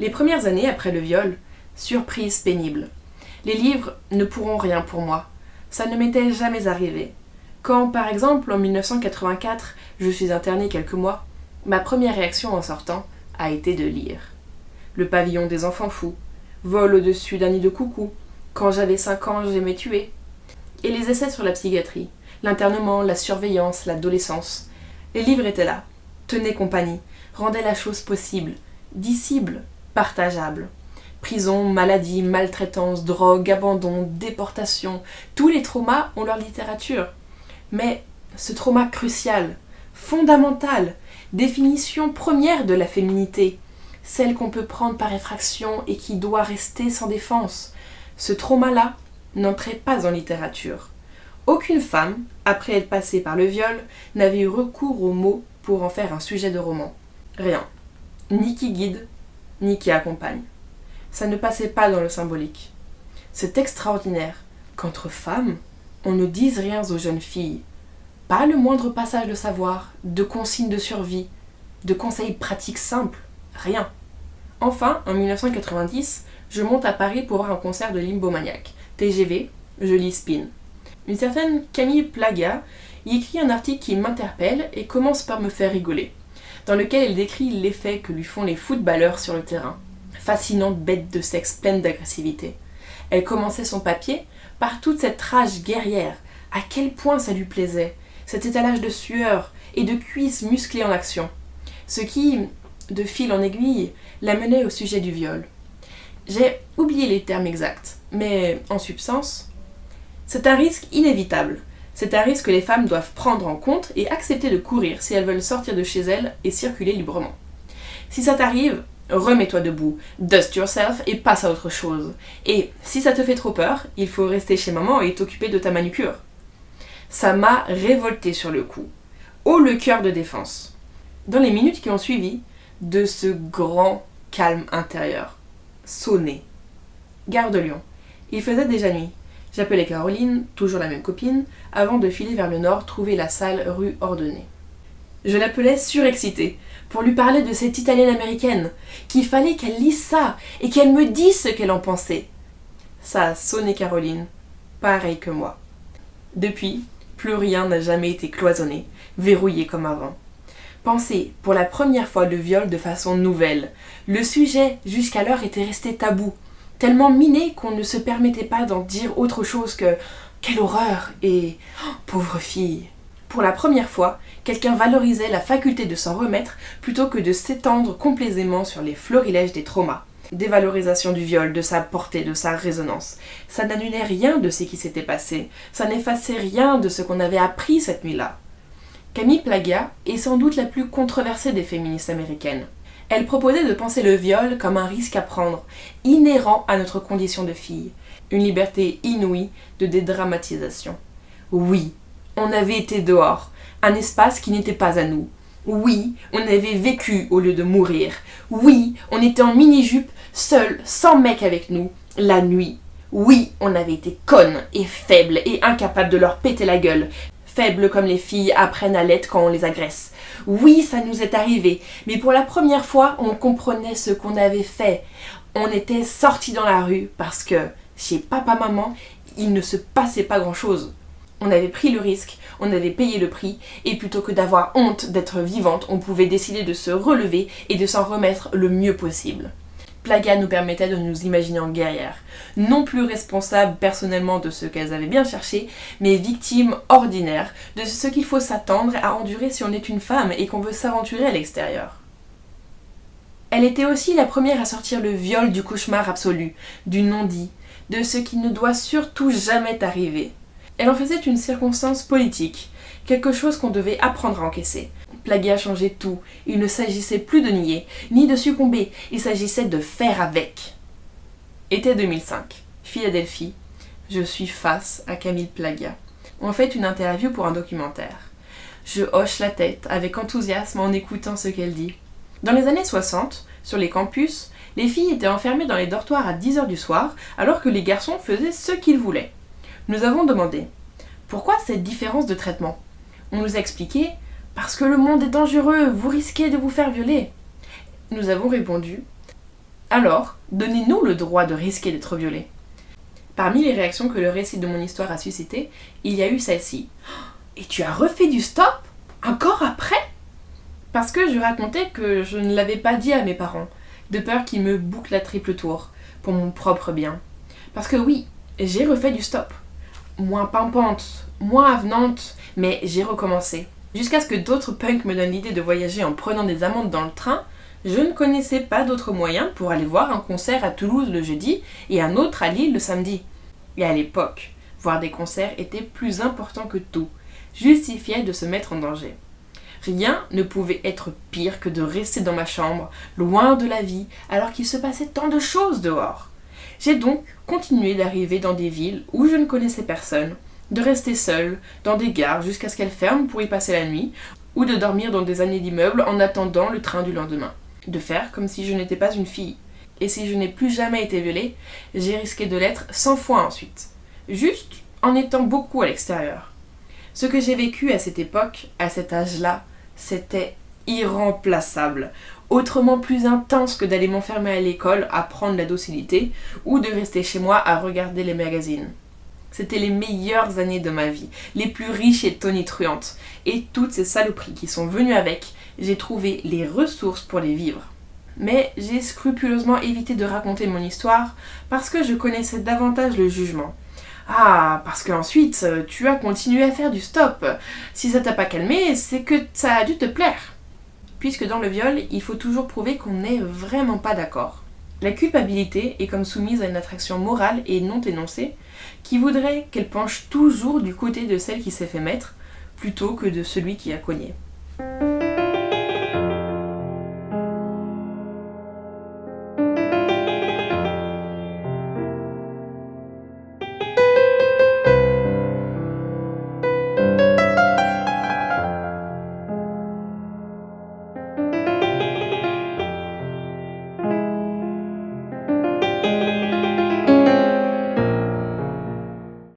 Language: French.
Les premières années après le viol, surprise pénible. Les livres ne pourront rien pour moi. Ça ne m'était jamais arrivé. Quand, par exemple, en 1984, je suis internée quelques mois, ma première réaction en sortant a été de lire. Le pavillon des enfants fous, Vol au-dessus d'un nid de coucou, Quand j'avais 5 ans, j'aimais tuer. Et les essais sur la psychiatrie, l'internement, la surveillance, l'adolescence. Les livres étaient là, tenaient compagnie, rendaient la chose possible, dissible, partageable. Prison, maladie, maltraitance, drogue, abandon, déportation, tous les traumas ont leur littérature. Mais ce trauma crucial, fondamental, définition première de la féminité, celle qu'on peut prendre par effraction et qui doit rester sans défense, ce trauma-là n'entrait pas en littérature. Aucune femme, après être passée par le viol, n'avait eu recours aux mots pour en faire un sujet de roman. Rien. Ni qui guide, ni qui accompagne. Ça ne passait pas dans le symbolique. C'est extraordinaire qu'entre femmes, on ne dise rien aux jeunes filles. Pas le moindre passage de savoir, de consignes de survie, de conseils pratiques simples, rien. Enfin, en 1990, je monte à Paris pour voir un concert de Limbo Maniac. TGV, je lis Spin. Une certaine Camille Plaga y écrit un article qui m'interpelle et commence par me faire rigoler, dans lequel elle décrit l'effet que lui font les footballeurs sur le terrain. Fascinante bête de sexe pleine d'agressivité. Elle commençait son papier par toute cette rage guerrière, à quel point ça lui plaisait, cet étalage de sueur et de cuisses musclées en action, ce qui, de fil en aiguille, l'amenait au sujet du viol. J'ai oublié les termes exacts, mais en substance, c'est un risque inévitable. C'est un risque que les femmes doivent prendre en compte et accepter de courir si elles veulent sortir de chez elles et circuler librement. Si ça t'arrive, remets-toi debout, dust yourself et passe à autre chose. Et si ça te fait trop peur, il faut rester chez maman et t'occuper de ta manucure. Ça m'a révoltée sur le coup. Haut le cœur de défense. Dans les minutes qui ont suivi, de ce grand calme intérieur. Sonné. Gare de Lyon. Il faisait déjà nuit. J'appelais Caroline, toujours la même copine, avant de filer vers le nord trouver la salle rue Ordonnée. Je l'appelais surexcitée, pour lui parler de cette italienne américaine, qu'il fallait qu'elle lise ça et qu'elle me dise ce qu'elle en pensait. Ça a sonné Caroline, pareil que moi. Depuis, plus rien n'a jamais été cloisonné, verrouillé comme avant. Penser pour la première fois le viol de façon nouvelle. Le sujet, jusqu'alors, était resté tabou, tellement miné qu'on ne se permettait pas d'en dire autre chose que « quelle horreur » et oh, « pauvre fille ». Pour la première fois, quelqu'un valorisait la faculté de s'en remettre plutôt que de s'étendre complaisamment sur les florilèges des traumas. Dévalorisation du viol, de sa portée, de sa résonance. Ça n'annulait rien de ce qui s'était passé, ça n'effaçait rien de ce qu'on avait appris cette nuit-là. Camille Plaga est sans doute la plus controversée des féministes américaines. Elle proposait de penser le viol comme un risque à prendre, inhérent à notre condition de fille, une liberté inouïe de dédramatisation. Oui, on avait été dehors, un espace qui n'était pas à nous. Oui, on avait vécu au lieu de mourir. Oui, on était en mini-jupe, seul, sans mec avec nous, la nuit. Oui, on avait été connes et faibles et incapables de leur péter la gueule. Faibles comme les filles apprennent à l'être quand on les agresse. Oui, ça nous est arrivé, mais pour la première fois, on comprenait ce qu'on avait fait. On était sortis dans la rue parce que, chez papa-maman, il ne se passait pas grand-chose. On avait pris le risque, on avait payé le prix, et plutôt que d'avoir honte d'être vivante, on pouvait décider de se relever et de s'en remettre le mieux possible. Plaga nous permettait de nous imaginer en guerrières, non plus responsables personnellement de ce qu'elles avaient bien cherché, mais victimes ordinaires de ce qu'il faut s'attendre à endurer si on est une femme et qu'on veut s'aventurer à l'extérieur. Elle était aussi la première à sortir le viol du cauchemar absolu, du non-dit, de ce qui ne doit surtout jamais arriver. Elle en faisait une circonstance politique, quelque chose qu'on devait apprendre à encaisser. Plaga changeait tout, il ne s'agissait plus de nier, ni de succomber, il s'agissait de faire avec. Été 2005, Philadelphie, je suis face à Camille Plaga. On fait une interview pour un documentaire. Je hoche la tête avec enthousiasme en écoutant ce qu'elle dit. Dans les années 60, sur les campus, les filles étaient enfermées dans les dortoirs à 10h du soir, alors que les garçons faisaient ce qu'ils voulaient. Nous avons demandé « Pourquoi cette différence de traitement ?» On nous a expliqué « Parce que le monde est dangereux, vous risquez de vous faire violer. » Nous avons répondu Alors, donnez-nous le droit de risquer d'être violés. Parmi les réactions que le récit de mon histoire a suscité, il y a eu celle-ci. Et tu as refait du stop? Encore après? Parce que je racontais que je ne l'avais pas dit à mes parents, de peur qu'ils me bouclent à triple tour, pour mon propre bien. Parce que oui, j'ai refait du stop. Moins pimpante, moins avenante, mais j'ai recommencé. Jusqu'à ce que d'autres punks me donnent l'idée de voyager en prenant des amendes dans le train, je ne connaissais pas d'autre moyen pour aller voir un concert à Toulouse le jeudi et un autre à Lille le samedi. Et à l'époque, voir des concerts était plus important que tout, justifiait de se mettre en danger. Rien ne pouvait être pire que de rester dans ma chambre, loin de la vie, alors qu'il se passait tant de choses dehors. J'ai donc continué d'arriver dans des villes où je ne connaissais personne, de rester seule dans des gares jusqu'à ce qu'elles ferment pour y passer la nuit, ou de dormir dans des années d'immeubles en attendant le train du lendemain. De faire comme si je n'étais pas une fille. Et si je n'ai plus jamais été violée, j'ai risqué de l'être 100 fois ensuite. Juste en étant beaucoup à l'extérieur. Ce que j'ai vécu à cette époque, à cet âge-là, c'était irremplaçable. Autrement plus intense que d'aller m'enfermer à l'école à prendre la docilité ou de rester chez moi à regarder les magazines. C'était les meilleures années de ma vie, les plus riches et tonitruantes. Et toutes ces saloperies qui sont venues avec, j'ai trouvé les ressources pour les vivre. Mais j'ai scrupuleusement évité de raconter mon histoire parce que je connaissais davantage le jugement. Ah, parce qu'ensuite, tu as continué à faire du stop. Si ça t'a pas calmé, c'est que ça a dû te plaire. Puisque dans le viol, il faut toujours prouver qu'on n'est vraiment pas d'accord. La culpabilité est comme soumise à une attraction morale et non énoncée, qui voudrait qu'elle penche toujours du côté de celle qui s'est fait mettre, plutôt que de celui qui a cogné.